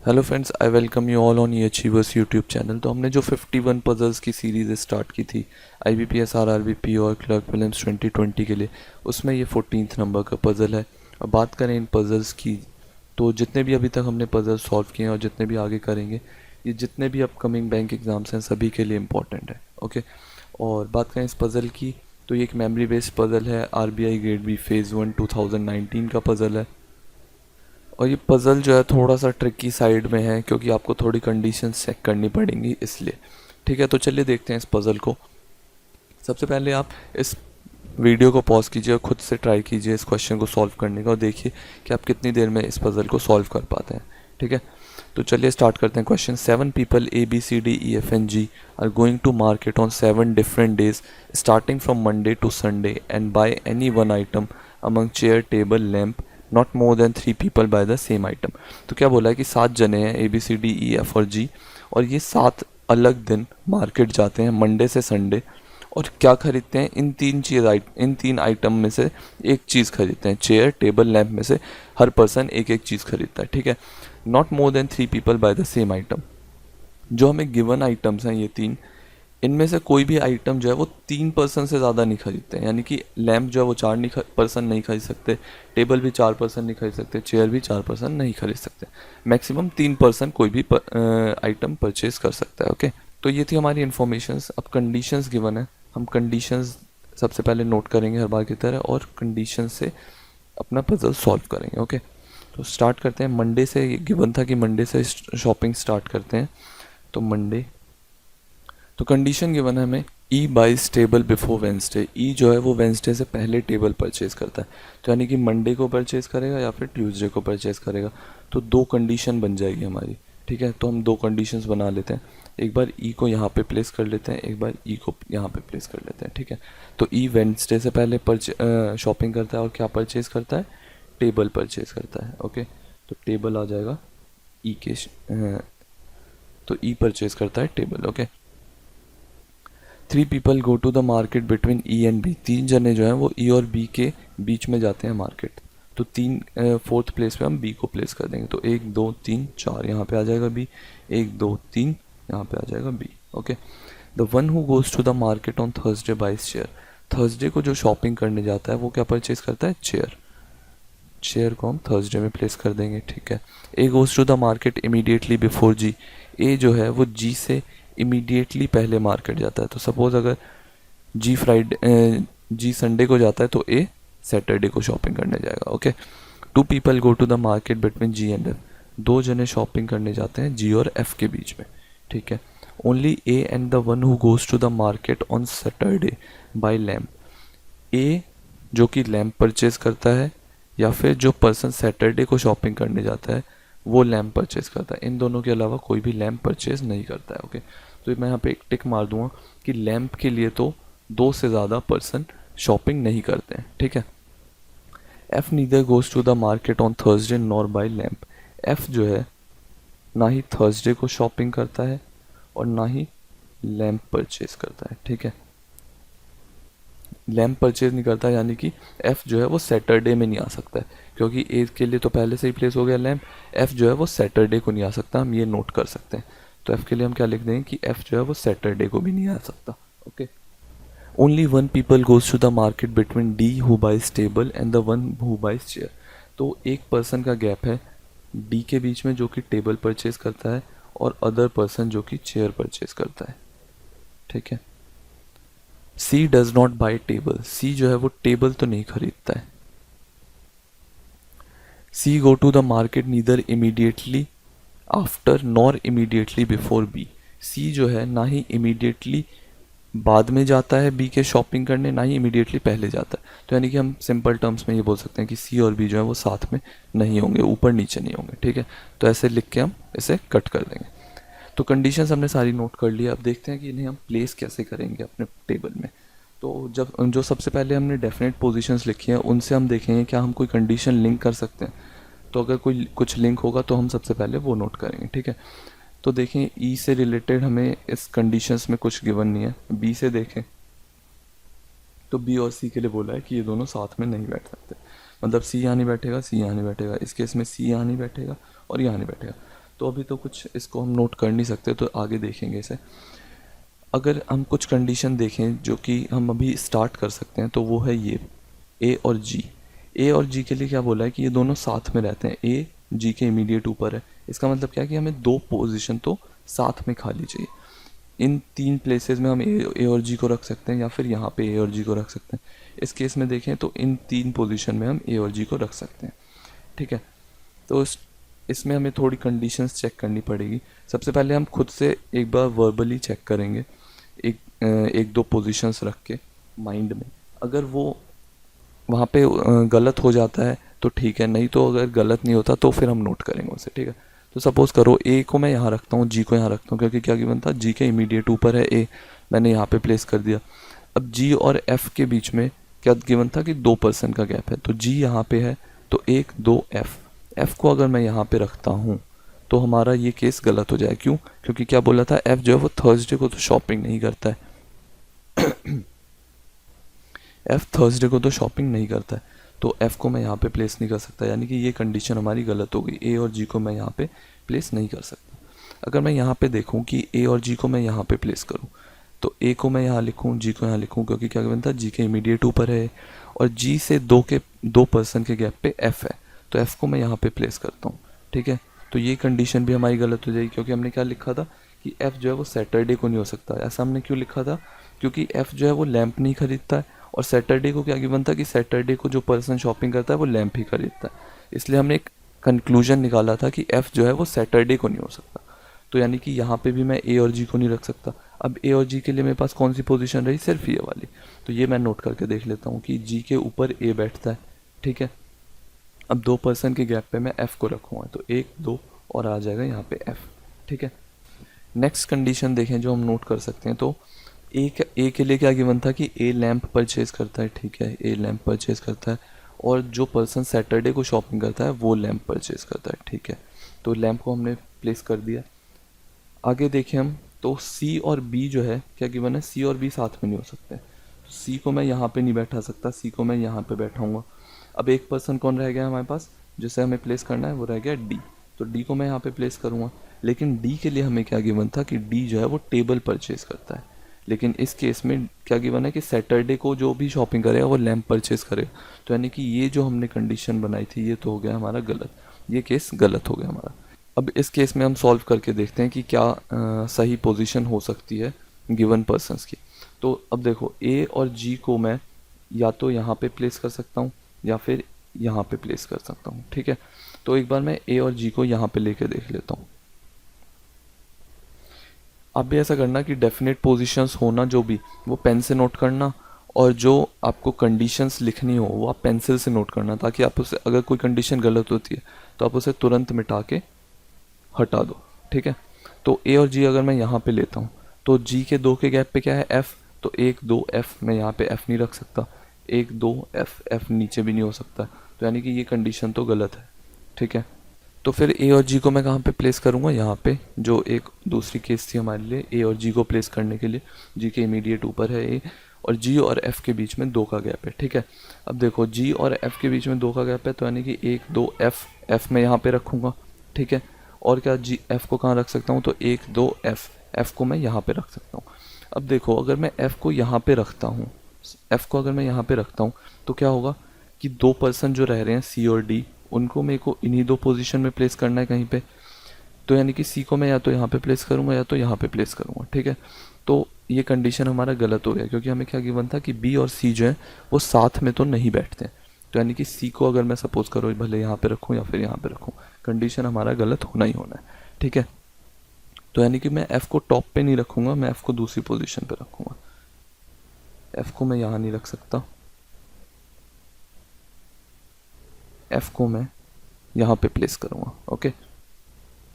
Hello friends, I welcome you all on E achievers YouTube channel. तो हमने जो 51 puzzles की सीरीज़ स्टार्ट की थी IBPS RRBP और क्लर्क प्रीलिम्स 2020 के लिए, उसमें ये 14th नंबर का पज़ल है। अब बात करें इन पज़ल्स की, तो जितने भी अभी तक हमने पज़ल सॉल्व किए हैं और जितने भी आगे करेंगे, ये जितने भी अपकमिंग बैंक एग्ज़ाम्स हैं सभी के लिए इम्पॉर्टेंट है। ओके, और बात करें इस पज़ल की, तो ये एक मेमोरी बेस्ड पज़ल है। RBI ग्रेड बी फेज़ 1 2019 का पज़ल है। और ये पज़ल जो है थोड़ा सा ट्रिकी साइड में है, क्योंकि आपको थोड़ी कंडीशन चेक करनी पड़ेंगी इसलिए। ठीक है, तो चलिए देखते हैं इस पज़ल को। सबसे पहले आप इस वीडियो को पॉज कीजिए और खुद से ट्राई कीजिए इस क्वेश्चन को सॉल्व करने का, और देखिए कि आप कितनी देर में इस पज़ल को सॉल्व कर पाते हैं। ठीक है, तो चलिए स्टार्ट करते हैं question. 7 people ABCDEFNG are going to market on 7 different days starting from Monday to Sunday and buy any one item among chair table lamp not more than 3 people buy the same item. तो क्या बोला है कि 7 जने हैं ABCDEF और G, और ये 7 अलग दिन मार्केट जाते हैं मंडे से संडे, और क्या खरीदते हैं? इन तीन आइटम में से एक चीज़ खरीदते हैं। चेयर टेबल लैम्प में से हर पर्सन एक एक चीज़ खरीदता है। ठीक है, not more than 3 people buy the same item. जो हमें गिवन आइटम्स हैं ये तीन, इनमें से कोई भी आइटम जो है वो 3 पर्सन से ज़्यादा नहीं खरीदते हैं। यानी कि लैम्प जो है वो 4 पर्सन नहीं खरीद सकते, टेबल भी 4 पर्सन नहीं खरीद सकते, चेयर भी 4 पर्सन नहीं खरीद सकते। मैक्सिमम 3 पर्सन कोई भी आइटम परचेज कर सकता है। ओके, तो ये थी हमारी इन्फॉर्मेशंस। अब कंडीशंस गिवन है, हम कंडीशंस सबसे पहले नोट करेंगे हर बार की तरह, और कंडीशन से अपना पजल सॉल्व करेंगे। ओके, तो स्टार्ट करते हैं मंडे से। ये गिवन था कि मंडे से शॉपिंग स्टार्ट करते हैं, तो मंडे। तो कंडीशन गिवन है हमें, ई बाइज टेबल बिफोर वेंसडे। ई जो है वो वेंसडे से पहले टेबल परचेज करता है, तो यानी कि मंडे को परचेज करेगा या फिर ट्यूसडे को परचेज करेगा। तो दो कंडीशन बन जाएगी हमारी। ठीक है, तो हम दो कंडीशंस बना लेते हैं। एक बार ई को यहाँ पे प्लेस कर लेते हैं, एक बार ई को यहाँ पे प्लेस कर लेते हैं। ठीक है, तो ई वेंसडे से पहले शॉपिंग करता है और क्या परचेज करता है? टेबल परचेज करता है। ओके, तो टेबल आ जाएगा ई के तो ई परचेज करता है table. Okay, 3 people go to the market between E and B. 3 जने जो हैं वो ई और बी के बीच में जाते हैं मार्केट। तो 4th प्लेस पे हम बी को प्लेस कर देंगे। तो 1 2 3 4 यहाँ पे आ जाएगा बी, 1 2 3 यहाँ पे आ जाएगा B. Okay, the one who goes to the market on Thursday buys chair. Thursday को जो शॉपिंग करने जाता है वो क्या परचेज करता है? चेयर। चेयर को हम थर्सडे में प्लेस कर देंगे। ठीक है, A goes to the market immediately before G. A जो है वो जी से इमीडिएटली पहले मार्केट जाता है। तो सपोज अगर जी संडे को जाता है तो ए सैटरडे को शॉपिंग करने जाएगा। Okay, 2 people go to the market between G and F. 2 जने शॉपिंग करने जाते हैं जी और एफ के बीच में। ठीक है, only A and the one who goes to the market on Saturday buy lamp. A जो कि लैम्प परचेज करता है, या फिर जो पर्सन सैटरडे को शॉपिंग करने जाता है वो लैम्प परचेज करता है। इन दोनों के अलावा कोई भी लैम्प परचेज नहीं करता है। ओके, तो मैं यहाँ पे एक टिक मार दूंगा कि लैम्प के लिए तो 2 से ज़्यादा पर्सन शॉपिंग नहीं करते हैं। ठीक है, F neither goes to the market on Thursday nor buy lamp. F जो है ना ही थर्सडे को शॉपिंग करता है और ना ही लैम्प परचेज करता है। ठीक है, लैम्प परचेज नहीं करता, यानी कि एफ जो है वो सैटरडे में नहीं आ सकता है, क्योंकि ए के लिए तो पहले से ही प्लेस हो गया लैम्प। एफ जो है वो सैटरडे को नहीं आ सकता, हम ये नोट कर सकते हैं। तो एफ के लिए हम क्या लिख देंगे कि एफ जो है वो सैटरडे को भी नहीं आ सकता। Okay, only 1 people goes to the market between D who buys table and the one who buys chair. तो एक पर्सन का गैप है डी के बीच में जो कि टेबल परचेज करता है, और अदर पर्सन जो कि चेयर परचेज करता है। ठीक है, C does not buy table. C जो है वो टेबल तो नहीं खरीदता है। C go to the market neither immediately after nor immediately before B. C जो है ना ही इमीडिएटली बाद में जाता है बी के शॉपिंग करने, ना ही इमीडिएटली पहले जाता है। तो यानी कि हम सिंपल टर्म्स में ये बोल सकते हैं कि सी और बी जो है वो साथ में नहीं होंगे, ऊपर नीचे नहीं होंगे। ठीक है, तो ऐसे लिख के हम इसे कट कर देंगे। तो कंडीशंस हमने सारी नोट कर ली। अब देखते हैं कि इन्हें हम प्लेस कैसे करेंगे अपने टेबल में। तो जो सबसे पहले हमने डेफिनेट पोजीशंस लिखी हैं उनसे हम देखेंगे क्या हम कोई कंडीशन लिंक कर सकते हैं। तो अगर कोई कुछ लिंक होगा तो हम सबसे पहले वो नोट करेंगे। ठीक है, तो देखें ई से रिलेटेड हमें इस कंडीशंस में कुछ गिवन नहीं है। बी से देखें तो बी और सी के लिए बोला है कि ये दोनों साथ में नहीं बैठ सकते। मतलब सी यहाँ नहीं बैठेगा, सी यहाँ नहीं बैठेगा, इस केस में सी यहाँ नहीं बैठेगा और यहाँ नहीं बैठेगा। तो अभी तो कुछ इसको हम नोट कर नहीं सकते, तो आगे देखेंगे इसे। अगर हम कुछ कंडीशन देखें जो कि हम अभी स्टार्ट कर सकते हैं, तो वो है ये ए और जी। ए और जी के लिए क्या बोला है कि ये दोनों साथ में रहते हैं, ए जी के इमीडिएट ऊपर है। इसका मतलब क्या है कि हमें दो पोजीशन तो साथ में खाली चाहिए। इन तीन प्लेसेस में हम ए और जी को रख सकते हैं, या फिर यहाँ पे ए और जी को रख सकते हैं। इस केस में देखें तो इन तीन पोजीशन में हम ए और जी को रख सकते हैं, ठीक है। तो इसमें हमें थोड़ी कंडीशंस चेक करनी पड़ेगी। सबसे पहले हम खुद से एक बार वर्बली चेक करेंगे, एक दो पोजीशंस रख के माइंड में। अगर वो वहाँ पे गलत हो जाता है तो ठीक है, नहीं तो अगर गलत नहीं होता तो फिर हम नोट करेंगे उसे, ठीक है। तो सपोज करो ए को मैं यहाँ रखता हूँ, जी को यहाँ रखता हूँ, क्योंकि क्या गिवन था, जी के इमीडिएट ऊपर है ए, मैंने यहाँ पे प्लेस कर दिया। अब जी और एफ के बीच में क्या गिवन था कि 2% का गैप है, तो जी यहाँ पे है, तो 1 2 एफ को अगर मैं यहाँ पे रखता हूँ तो हमारा ये केस गलत हो जाए। क्यों? क्योंकि क्या बोला था, एफ जो है वो थर्सडे को तो शॉपिंग नहीं करता है। एफ थर्सडे को तो शॉपिंग नहीं करता है, तो एफ को मैं यहाँ पे प्लेस नहीं कर सकता, यानी कि ये कंडीशन हमारी गलत हो गई। ए और जी को मैं यहाँ पे प्लेस नहीं कर सकता। अगर मैं यहाँ पे देखूँ कि ए और जी को मैं यहाँ पे प्लेस करूँ, तो ए को मैं यहाँ लिखूँ, जी को यहाँ लिखूँ, क्योंकि क्या बनता है, जी के इमीडिएट ऊपर है और जी से 2% के गैप पे एफ है, तो एफ को मैं यहाँ पे प्लेस करता हूँ, ठीक है। तो ये कंडीशन भी हमारी गलत हो जाएगी, क्योंकि हमने क्या लिखा था कि एफ जो है वो सैटरडे को नहीं हो सकता। ऐसा हमने क्यों लिखा था? क्योंकि एफ जो है वो लैंप नहीं खरीदता है, और सैटरडे को क्या गिवन था कि सैटरडे को जो पर्सन शॉपिंग करता है वो लैंप ही खरीदता है। इसलिए हमने एक कंक्लूजन निकाला था कि एफ जो है वो सैटरडे को नहीं हो सकता। तो यानी कि यहाँ पे भी मैं ए और जी को नहीं रख सकता। अब ए और जी के लिए मेरे पास कौन सी पोजीशन रही? सिर्फ ये वाली। तो ये मैं नोट करके देख लेता हूँ कि जी के ऊपर ए बैठता है, ठीक है। अब 2% के गैप पे मैं एफ को रखूँगा, तो 1 2 और आ जाएगा यहाँ पे एफ, ठीक है। नेक्स्ट कंडीशन देखें जो हम नोट कर सकते हैं, तो ए के लिए क्या गिवन था कि ए लैंप परचेज करता है, ठीक है, ए लैंप परचेज करता है, और जो पर्सन सैटरडे को शॉपिंग करता है वो लैंप परचेज करता है, ठीक है। तो लैंप को हमने प्लेस कर दिया। आगे देखें हम, तो सी और बी जो है क्या गिवन है, सी और बी साथ में नहीं हो सकते। तो सी को मैं यहाँ पे नहीं बैठा सकता, सी को मैं यहाँ पे बैठाऊंगा। अब एक पर्सन कौन रह गया हमारे पास जिसे हमें प्लेस करना है, वो रह गया डी। तो डी को मैं यहाँ पे प्लेस करूँगा, लेकिन डी के लिए हमें क्या गिवन था कि डी जो है वो टेबल परचेज करता है। लेकिन इस केस में क्या गिवन है कि सैटरडे को जो भी शॉपिंग करेगा वो लैंप परचेज करेगा। तो यानी कि ये जो हमने कंडीशन बनाई थी ये तो हो गया हमारा गलत, ये केस गलत हो गया हमारा। अब इस केस में हम सॉल्व करके देखते हैं कि क्या सही पोजीशन हो सकती है गिवन पर्सन्स की। तो अब देखो, ए और जी को मैं या तो यहाँ पे प्लेस कर सकता हूँ या फिर यहाँ पे प्लेस कर सकता हूँ, ठीक है। तो एक बार मैं ए और जी को यहाँ पे लेके देख लेता हूँ। आप भी ऐसा करना कि डेफिनेट पोजीशंस होना जो भी, वो पेन से नोट करना, और जो आपको कंडीशंस लिखनी हो वो आप पेंसिल से नोट करना, ताकि आप उसे, अगर कोई कंडीशन गलत होती है तो आप उसे तुरंत मिटा के हटा दो, ठीक है। तो ए और जी अगर मैं यहाँ पे लेता हूँ, तो जी के 2 के गैप पे क्या है, एफ। तो 1 2 एफ, मैं यहाँ पे एफ नहीं रख सकता, 1 2 एफ, एफ नीचे भी नहीं हो सकता। तो यानी कि ये कंडीशन तो गलत है, ठीक है। तो फिर ए और जी को मैं कहाँ पे प्लेस करूँगा, यहाँ पे, जो एक दूसरी केस थी हमारे लिए ए और जी को प्लेस करने के लिए। जी के इमीडिएट ऊपर है ए, और जी और एफ के बीच में 2 का गैप है, ठीक है। अब देखो, जी और एफ के बीच में 2 का गैप है, तो यानी कि 1 2 एफ मैं यहाँ पे रखूँगा, ठीक है। और क्या, जी एफ को कहाँ रख सकता हूँ, तो 1 2 एफ को मैं यहाँ पे रख सकता हूँ। अब देखो, अगर मैं एफ को यहाँ पे रखता हूँ, एफ को अगर मैं यहाँ पे रखता हूँ तो क्या होगा कि 2 पर्सन जो रह रहे हैं सी और डी, उनको मेरे को इन्हीं 2 पोजीशन में प्लेस करना है कहीं पे। तो यानी कि सी को मैं या तो यहाँ पे प्लेस करूँगा या तो यहाँ पे प्लेस करूँगा, ठीक है। तो ये कंडीशन हमारा गलत हो गया, क्योंकि हमें क्या गिवन था कि बी और सी जो है वो साथ में तो नहीं बैठते हैं। तो यानी कि सी को अगर मैं सपोज करो भले यहाँ पे रखूँ या फिर यहाँ पे रखूँ, कंडीशन हमारा गलत होना ही होना है, ठीक है। तो यानी कि मैं एफ को टॉप पे नहीं रखूँगा, मैं एफ को दूसरी पोजीशन पे रखूँगा। एफ को मैं यहाँ नहीं रख सकता, एफ को मैं यहाँ पे प्लेस करूँगा, ओके।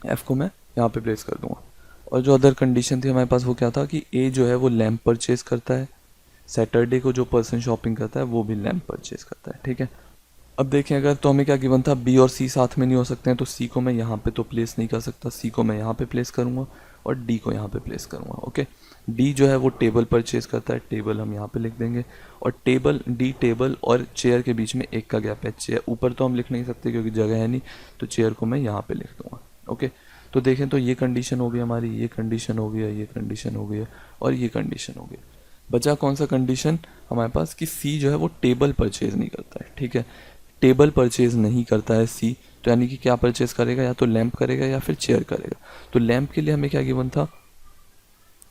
एफ को मैं यहाँ पे प्लेस कर दूँगा। और जो अदर कंडीशन थी हमारे पास वो क्या था कि ए जो है वो लैंप परचेज करता है, सैटरडे को जो पर्सन शॉपिंग करता है वो भी लैंप परचेज करता है, ठीक है। अब देखें, अगर तो हमें क्या गिवन था, बी और सी साथ में नहीं हो सकते हैं, तो सी को मैं यहाँ पे तो प्लेस नहीं कर सकता, सी को मैं यहाँ पे प्लेस करूँगा और डी को यहाँ पे प्लेस करूँगा, ओके। डी जो है वो टेबल परचेज करता है, टेबल हम यहाँ पे लिख देंगे, और टेबल, डी टेबल और चेयर के बीच में 1 का गैप है। चेयर ऊपर तो हम लिख नहीं सकते क्योंकि जगह है नहीं, तो चेयर को मैं यहाँ पे लिख दूँगा, ओके। तो देखें तो ये कंडीशन हो गई हमारी, ये कंडीशन हो गया, ये कंडीशन हो गया और ये कंडीशन हो गया। बचा कौन सा कंडीशन हमारे पास कि सी जो है वो टेबल परचेज नहीं करता है, ठीक है। टेबल परचेज नहीं करता है सी, तो यानी कि क्या परचेज करेगा, या तो लैंप करेगा या फिर चेयर करेगा। तो लैंप के लिए हमें क्या गिवन था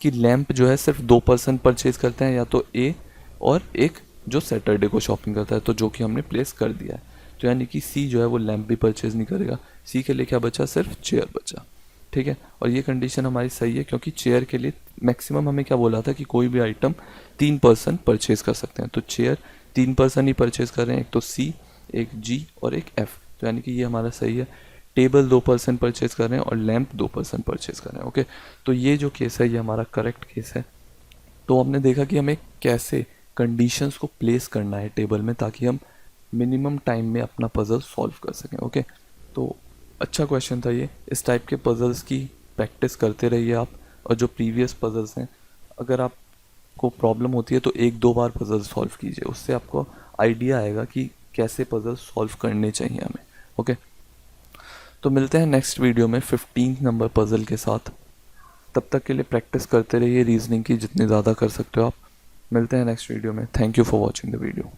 कि लैंप जो है सिर्फ 2% परचेज करते हैं, या तो ए और एक जो सैटरडे को शॉपिंग करता है, तो जो कि हमने प्लेस कर दिया है। तो यानी कि सी जो है वो लैंप भी परचेज नहीं करेगा। सी के लिए क्या बचा, सिर्फ चेयर बचा, ठीक है। और ये कंडीशन हमारी सही है, क्योंकि चेयर के लिए मैक्सिमम हमें क्या बोला था कि कोई भी आइटम 3% परचेज कर सकते हैं। तो चेयर 3% ही परचेज कर रहे हैं, एक तो सी, एक जी और एक एफ। तो यानी कि ये हमारा सही है। टेबल 2% परचेज कर रहे हैं और लैंप 2% परचेज कर रहे हैं, ओके। तो ये जो केस है ये हमारा करेक्ट केस है। तो हमने देखा कि हमें कैसे कंडीशंस को प्लेस करना है टेबल में, ताकि हम मिनिमम टाइम में अपना पजल सॉल्व कर सकें, ओके। तो अच्छा क्वेश्चन था ये। इस टाइप के पजल्स की प्रैक्टिस करते रहिए आप। और जो प्रीवियस पजल्स हैं, अगर आपको प्रॉब्लम होती है तो 1-2 बार पजल सॉल्व कीजिए, उससे आपको आइडिया आएगा कि कैसे पजल सॉल्व करने चाहिए हमें, ओके। तो मिलते हैं नेक्स्ट वीडियो में 15 नंबर पजल के साथ। तब तक के लिए प्रैक्टिस करते रहिए रीजनिंग की, जितनी ज़्यादा कर सकते हो आप। मिलते हैं नेक्स्ट वीडियो में। Thank you for watching the video.